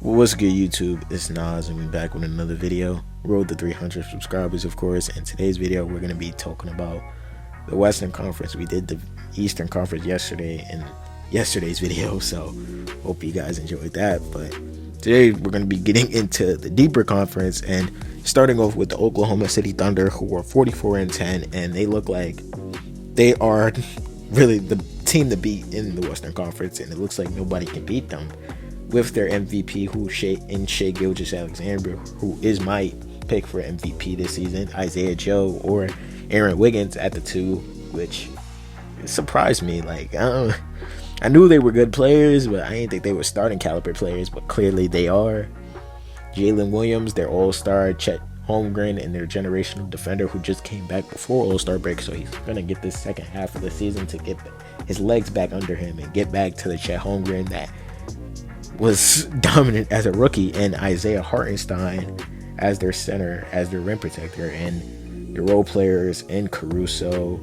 Well, what's good, YouTube? It's Nas, and we're back with another video. Road to 300 subscribers, of course. In today's video, we're going to be talking about the Western Conference. We did the Eastern Conference yesterday in yesterday's video, so hope you guys enjoyed that. But today, we're going to be getting into the deeper conference and starting off with the Oklahoma City Thunder, who are 44-10, and they look like they are really the team to beat in the Western Conference, and it looks like nobody can beat them with their MVP, Shai Gilgeous-Alexander, who is my pick for MVP this season, Isaiah Joe or Aaron Wiggins at the two, which surprised me. I knew they were good players, but I didn't think they were starting caliber players, but clearly they are. Jalen Williams, their all-star, Chet Holmgren, and their generational defender who just came back before all-star break, so he's going to get this second half of the season to get his legs back under him and get back to the Chet Holmgren that was dominant as a rookie, and Isaiah Hartenstein as their center, as their rim protector, and the role players in Caruso,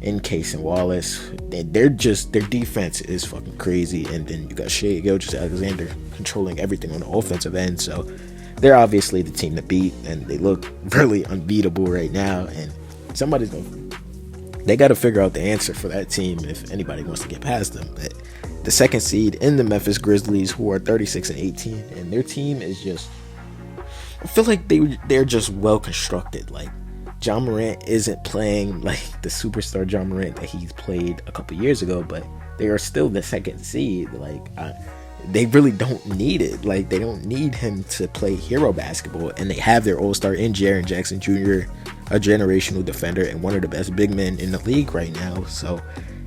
in Case and Wallace. Their defense is fucking crazy, and then you got Shai Gilgeous-Alexander controlling everything on the offensive end, so they're obviously the team to beat, and they look really unbeatable right now, and they got to figure out the answer for that team if anybody wants to get past them. But the second seed in the Memphis Grizzlies, who are 36-18, and their team is just, I feel like they're just well constructed. Like, Ja Morant isn't playing like the superstar Ja Morant that he's played a couple years ago, but they are still the second seed. They really don't need it. Like, they don't need him to play hero basketball, and they have their all-star in Jaren Jackson Jr., a generational defender and one of the best big men in the league right now, so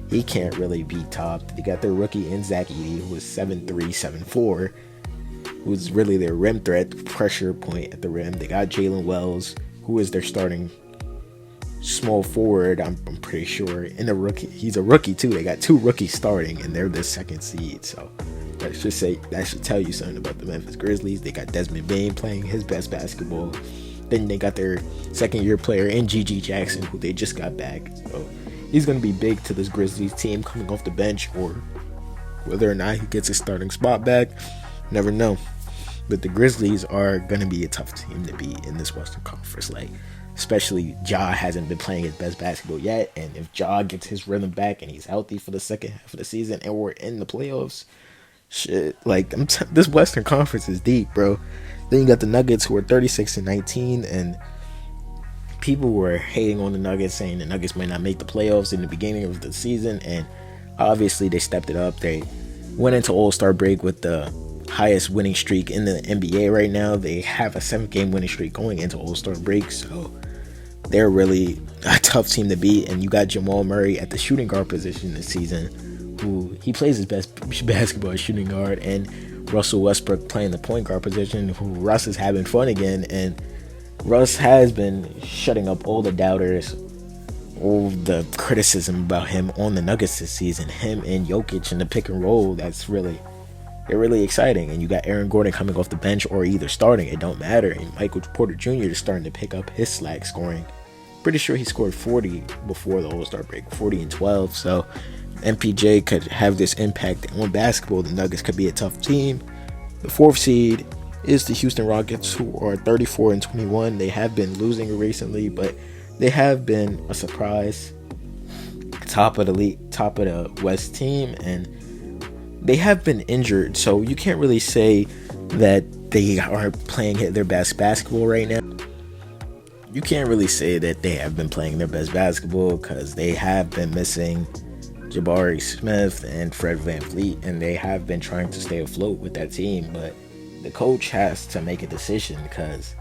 he can't really be topped. They got their rookie in Zach Edey, who was 7'3", 7'4", who's really their rim threat, pressure point at the rim. They got Jalen Wells, who is their starting small forward, I'm pretty sure. And he's a rookie too. They got two rookies starting, and they're the second seed. So that should tell you something about the Memphis Grizzlies. They got Desmond Bane playing his best basketball. Then they got their second-year player in GG Jackson, who they just got back. So he's going to be big to this Grizzlies team coming off the bench, or whether or not he gets his starting spot back, never know. But the Grizzlies are going to be a tough team to beat in this Western Conference. Especially Ja hasn't been playing his best basketball yet, and if Ja gets his rhythm back and he's healthy for the second half of the season and we're in the playoffs, this Western Conference is deep, bro. Then you got the Nuggets, who are 36-19, and people were hating on the Nuggets, saying the Nuggets might not make the playoffs in the beginning of the season, and obviously they stepped it up. They went into All-Star break with the highest winning streak in the NBA right now. They have a 7-game winning streak going into All-Star break, so they're really a tough team to beat. And you got Jamal Murray at the shooting guard position this season, who he plays his best basketball at shooting guard, and Russell Westbrook playing the point guard position, who Russ is having fun again, and Russ has been shutting up all the doubters, all the criticism about him on the Nuggets this season. Him and Jokic in the pick and roll, they're really exciting. And you got Aaron Gordon coming off the bench or either starting, it don't matter. And Michael Porter Jr. is starting to pick up his slack scoring. Pretty sure he scored 40 before the All-Star break, 40 and 12. So MPJ could have this impact on basketball. The Nuggets could be a tough team. The fourth seed is the Houston Rockets, who are 34-21. They have been losing recently, but they have been a surprise top of the West team, and they have been injured, so you can't really say that they are playing their best basketball right now. You can't really say that they have been playing their best basketball because they have been missing Jabari Smith and Fred VanVleet, and they have been trying to stay afloat with that team, but the coach has to make a decision because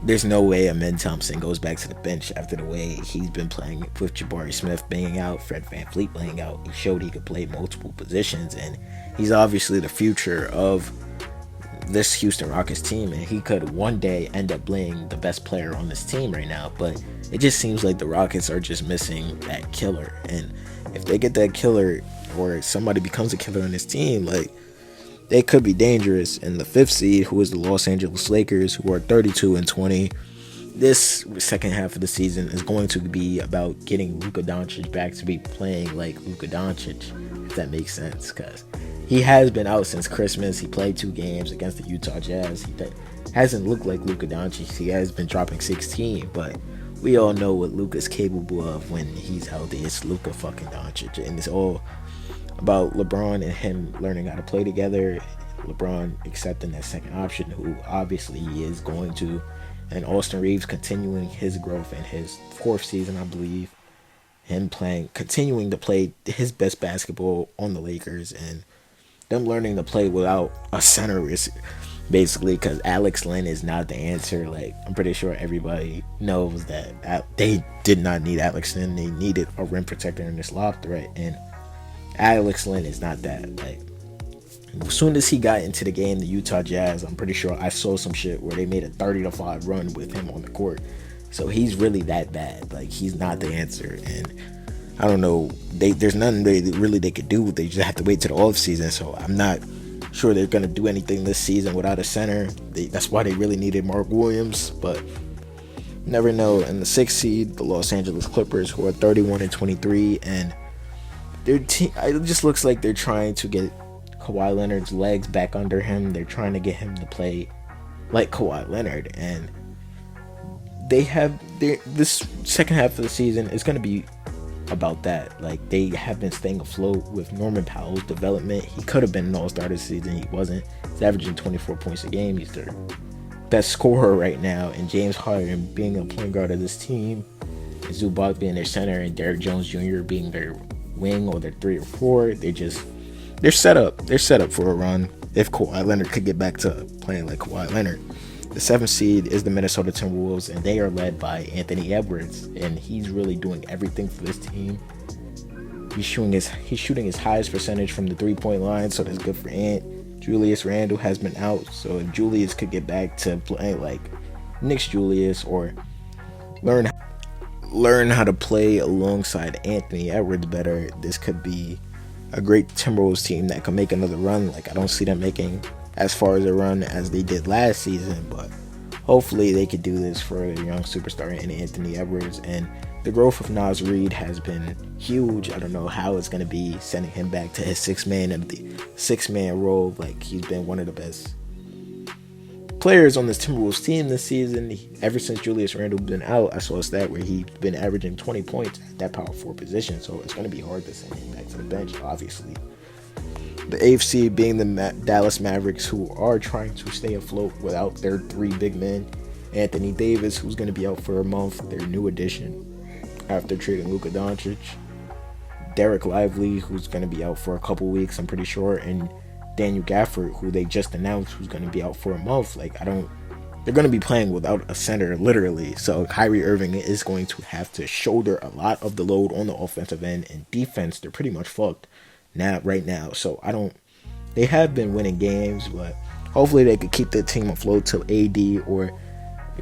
there's no way Amen Thompson goes back to the bench after the way he's been playing with Jabari Smith being out, Fred VanVleet being out. He showed he could play multiple positions, and he's obviously the future of this Houston Rockets team, and he could one day end up being the best player on this team right now. But it just seems like the Rockets are just missing that killer, and if they get that killer, or somebody becomes a killer on this team, they could be dangerous. And the fifth seed, who is the Los Angeles Lakers, who are 32-20, this second half of the season is going to be about getting Luka Doncic back to be playing like Luka Doncic, if that makes sense, because He has been out since Christmas. He played 2 games against the Utah Jazz. He hasn't looked like Luka Doncic. He has been dropping 16, but we all know what Luka's capable of when he's healthy. It's Luka fucking Doncic, and it's all about LeBron and him learning how to play together. LeBron accepting that second option, who obviously he is going to, and Austin Reeves continuing his growth in his 4th season, I believe. Him continuing to play his best basketball on the Lakers, and them learning to play without a center is basically because Alex Len is not the answer. Like, I'm pretty sure everybody knows that they did not need Alex Len. They needed a rim protector in this lob threat, and Alex Len is not that. Like, as soon as he got into the game, the Utah Jazz, I'm pretty sure I saw some shit where they made a 30-5 run with him on the court. So he's really that bad. Like, he's not the answer, and I don't know. There's nothing they could do. They just have to wait to the off season. So I'm not sure they're gonna do anything this season without a center. That's why they really needed Mark Williams, but never know. In the 6th seed, the Los Angeles Clippers, who are 31-23, and their team, it just looks like they're trying to get Kawhi Leonard's legs back under him. They're trying to get him to play like Kawhi Leonard, and this second half of the season is going to be about that. Like, they have been staying afloat with Norman Powell's development. He could have been an all-star this season. He wasn't. He's averaging 24 points a game. He's their best scorer right now, and James Harden being a point guard of this team, and Zubac being their center, and Derrick Jones Jr. being their wing or their 3 or 4. They're set up. They're set up for a run if Kawhi Leonard could get back to playing like Kawhi Leonard. The 7th seed is the Minnesota Timberwolves, and they are led by Anthony Edwards, and he's really doing everything for this team. He's shooting his highest percentage from the 3-point line, so that's good for Ant. Julius Randle has been out, so if Julius could get back to playing like Knicks Julius, or learn how to play alongside Anthony Edwards better, this could be a great Timberwolves team that can make another run. Like, I don't see them making as far as a run as they did last season, but hopefully they could do this for a young superstar in Anthony Edwards. And the growth of Naz Reid has been huge. I don't know how it's going to be sending him back to his six-man role. Like, he's been one of the best players on this Timberwolves team this season. Ever since Julius Randle been out, I saw a stat where he's been averaging 20 points at that power forward position, so it's going to be hard to send him back to the bench, obviously. The 8th seed being the Dallas Mavericks, who are trying to stay afloat without their 3 big men. Anthony Davis, who's going to be out for a month, their new addition after trading Luka Doncic. Derek Lively, who's going to be out for a couple weeks, I'm pretty sure, and Daniel Gafford, who they just announced who's going to be out for a month. Like, they're going to be playing without a center, literally. So Kyrie Irving is going to have to shoulder a lot of the load on the offensive end, and defense, they're pretty much fucked right now. So they have been winning games, but hopefully they could keep their team afloat till AD or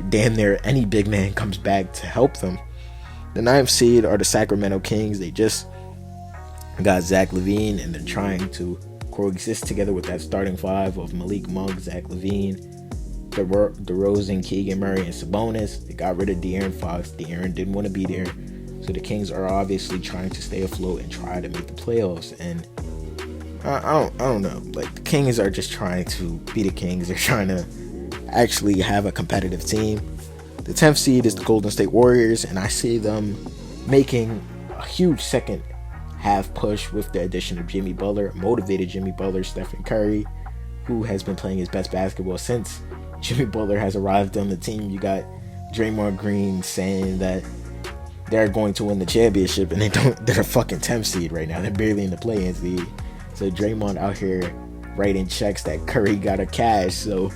damn near any big man comes back to help them. The 9th seed are the Sacramento Kings. They just got Zach LaVine, and they're trying to coexist together with that starting 5 of Malik Monk, Zach LaVine, DeRozan, Keegan Murray, and Sabonis. They got rid of De'Aaron Fox. De'Aaron didn't want to be there. So the Kings are obviously trying to stay afloat and try to make the playoffs. And I don't know. Like, the Kings are just trying to be the Kings. They're trying to actually have a competitive team. The 10th seed is the Golden State Warriors, and I see them making a huge second half push with the addition of Jimmy Butler, motivated Jimmy Butler, Stephen Curry, who has been playing his best basketball since Jimmy Butler has arrived on the team. You got Draymond Green saying that they're going to win the championship, and they're a fucking 10th seed right now. They're barely in the play-in seed. So Draymond out here writing checks that Curry gotta cash. So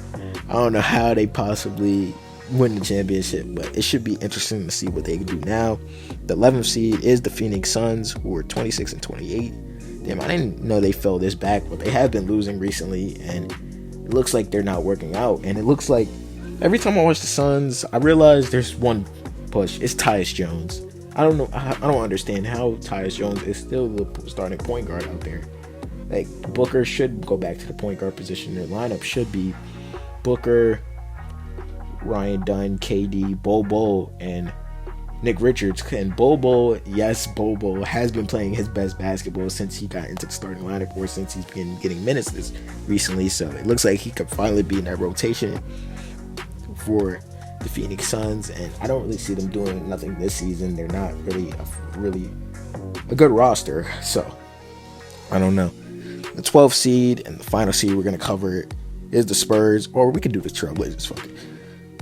I don't know how they possibly win the championship, but it should be interesting to see what they can do now. The 11th seed is the Phoenix Suns, who are 26-28. Damn, I didn't know they fell this back, but they have been losing recently, and it looks like they're not working out. And it looks like every time I watch the Suns, I realize there's one push. It's Tyus Jones. I don't understand how Tyus Jones is still the starting point guard out there. Like, Booker should go back to the point guard position. Their lineup should be Booker, Ryan Dunn, KD, Bol, and Nick Richards, and Bobo. Yes, Bobo has been playing his best basketball since he got into the starting lineup, or since he's been getting minutes this recently. So it looks like he could finally be in that rotation for the Phoenix Suns, and I don't really see them doing nothing this season. They're not really a good roster, so I don't know. The 12th seed and the final seed we're gonna cover is the Spurs, or we could do the Trailblazers. Fuck it.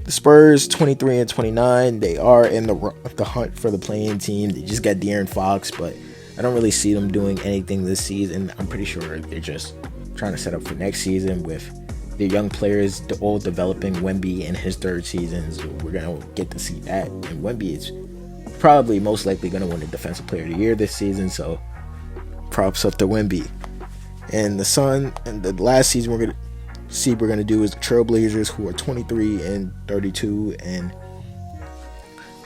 The Spurs, 23 and 29. They are in the hunt for the play-in team. They just got De'Aaron Fox, but I don't really see them doing anything this season. I'm pretty sure they're just trying to set up for next season with the young players all developing. Wemby in his third season, so we're gonna get to see that. And Wemby is probably most likely gonna win the Defensive Player of the Year this season. So props up to Wemby. And the Sun, and the last season we're gonna do is the Trailblazers, who are 23 and 32, and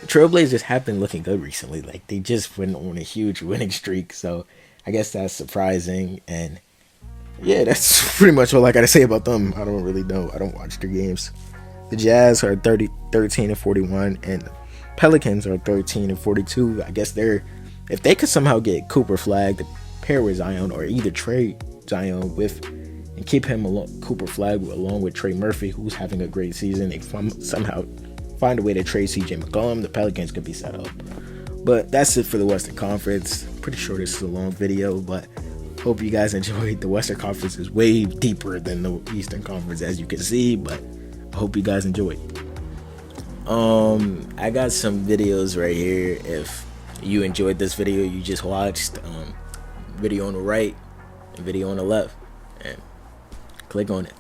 the Trailblazers have been looking good recently. Like, they just went on a huge winning streak, so I guess that's surprising. And yeah, that's pretty much all I gotta say about them. I don't really know. I don't watch their games. The Jazz are 13 and 41, and the Pelicans are 13 and 42. I guess if they could somehow get Cooper Flag to pair with Zion, or either trade Zion with and keep him Cooper Flag along with Trey Murphy, who's having a great season, they somehow find a way to trade CJ McCollum, the Pelicans could be set up. But that's it for the Western Conference. Pretty sure this is a long video, but hope you guys enjoyed. The Western Conference is way deeper than the Eastern Conference, as you can see, but I hope you guys enjoyed. I got some videos right here. If you enjoyed this video you just watched, video on the right and video on the left, and click on it.